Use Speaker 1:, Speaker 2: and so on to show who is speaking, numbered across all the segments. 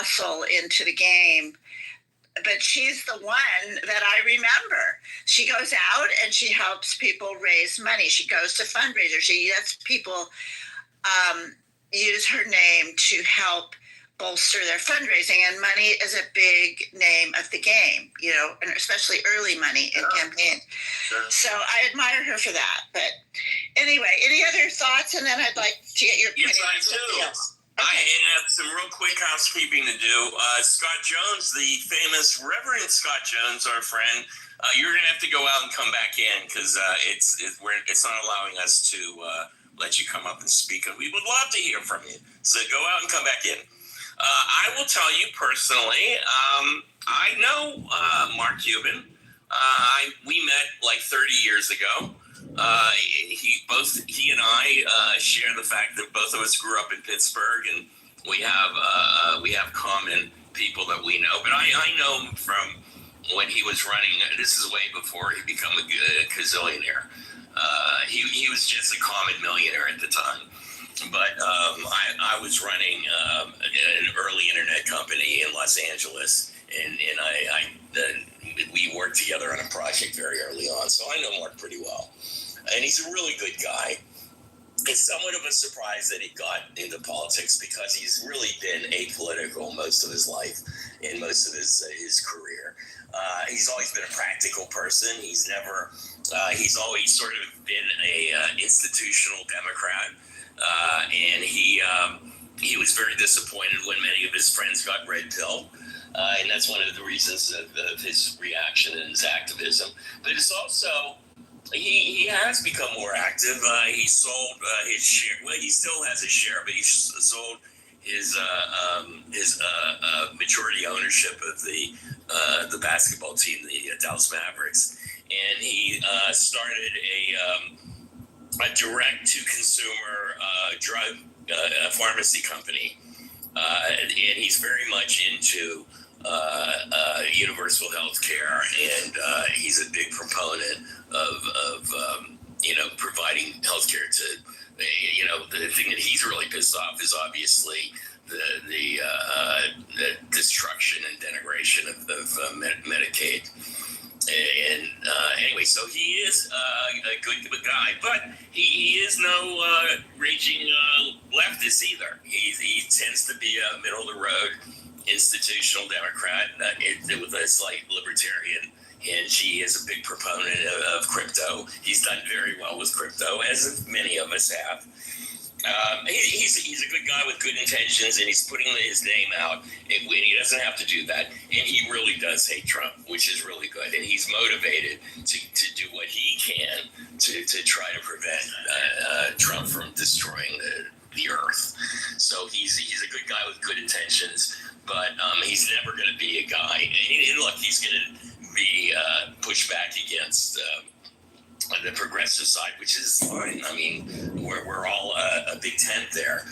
Speaker 1: muscle into the game. But she's the one that I remember. She goes out and she helps people raise money. She goes to fundraisers. She lets people use her name to help bolster their fundraising. And money is a big name of the game, and especially early money in campaigns. Sure. So I admire her for that. But anyway, any other thoughts? And then I'd like to get your opinion.
Speaker 2: Yes, I do. Okay. I have some real quick housekeeping to do. Scott Jones, the famous Reverend Scott Jones, our friend, you're going to have to go out and come back in because it's not allowing us to let you come up and speak. And we would love to hear from you. So go out and come back in. I will tell you personally, I know Mark Cuban. We met like 30 years ago. He and I share the fact that both of us grew up in Pittsburgh, and we have common people that we know. But I know him from when he was running. This is way before he became a gazillionaire. He was just a common millionaire at the time. But I was running an early internet company in Los Angeles, and we worked together on a project very early on. So I know Mark pretty well. And he's a really good guy. It's somewhat of a surprise that he got into politics because he's really been apolitical most of his life and most of his career. He's always been a practical person. He's always sort of been a institutional Democrat. And he was very disappointed when many of his friends got red pill. And that's one of the reasons of his reaction and his activism. But it's also... He has become more active. He sold his share. Well, he still has a share, but he sold his majority ownership of the basketball team, the Dallas Mavericks, and he started a direct-to-consumer drug pharmacy company, and he's very much into universal health care, and he's a big proponent of providing health care to, the thing that he's really pissed off is obviously the destruction and denigration of Medicaid. And anyway, so he is a good guy, but he is no raging leftist either. He tends to be a middle-of-the-road institutional Democrat with a slight libertarian, and he is a big proponent of crypto. He's done very well with crypto, as many of us have. He's a good guy with good intentions, and he's putting his name out, and he doesn't have to do that. And he really does hate Trump, which is really good. And he's motivated to do what he can to try to prevent Trump from destroying the earth. So he's a good guy with good intentions, but he's never going to be a guy. And look, he's going to be pushed back against the progressive side, which is fine. I mean, we're all a big tent there,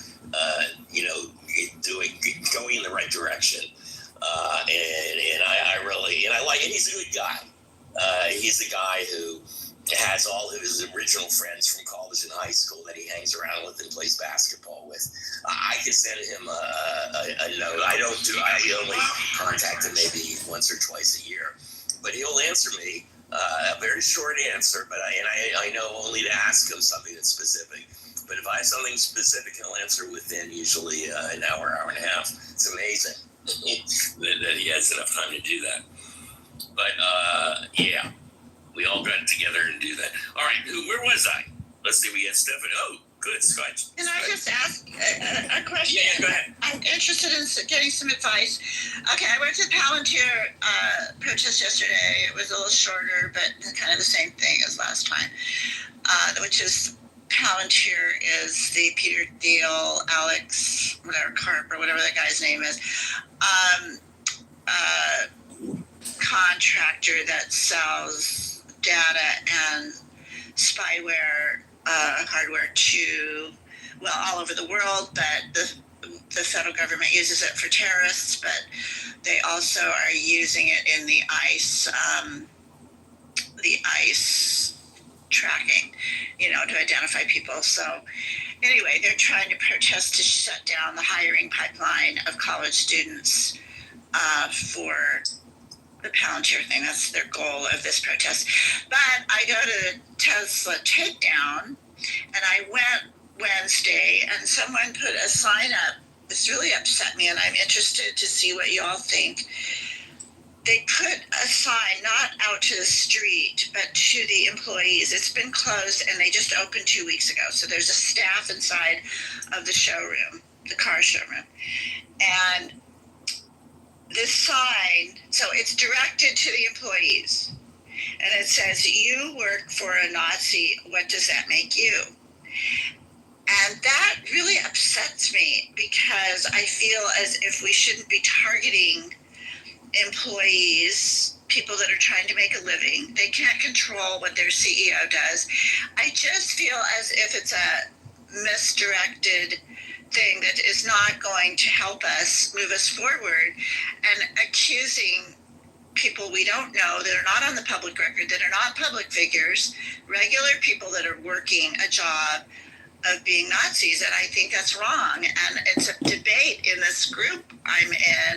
Speaker 2: going in the right direction. And I like, and he's a good guy. He's a guy who has all of his original friends from college and high school that he hangs around with and plays basketball with. I can send him a note. I only contact him maybe once or twice a year, but he'll answer me. A very short answer, but I know only to ask him something that's specific. But if I have something specific, he'll answer within usually an hour, hour and a half. It's amazing that he has enough time to do that. But yeah, we all got together and do that. All right, where was I? Let's see, we had Stephanie. Oh, good, Scott.
Speaker 1: Can I just ask a question?
Speaker 2: Yeah, go ahead.
Speaker 1: I'm interested in getting some advice. Okay, I went to the Palantir protest yesterday. It was a little shorter, but kind of the same thing as last time, which is Palantir is the Peter Thiel, Alex, whatever, Karp, or whatever that guy's name is, contractor that sells data and spyware hardware to, all over the world, but the federal government uses it for terrorists, but they also are using it in the ICE tracking, to identify people. So Anyway, they're trying to protest to shut down the hiring pipeline of college students for the Palantir thing. That's their goal of this protest. But I go to Tesla Takedown, and I went Wednesday, and someone put a sign up. This really upset me, and I'm interested to see what you all think. They put a sign not out to the street, but to the employees. It's been closed, and they just opened 2 weeks ago. So there's a staff inside of the showroom, the car showroom. And this sign, so it's directed to the employees. And it says, "You work for a Nazi. What does that make you?" And that really upsets me, because I feel as if we shouldn't be targeting employees, people that are trying to make a living. They can't control what their CEO does. I just feel as if it's a misdirected thing that is not going to help us move us forward, and accusing people we don't know, that are not on the public record, that are not public figures, regular people that are working a job, of being Nazis. And I think that's wrong. And it's a debate in this group I'm in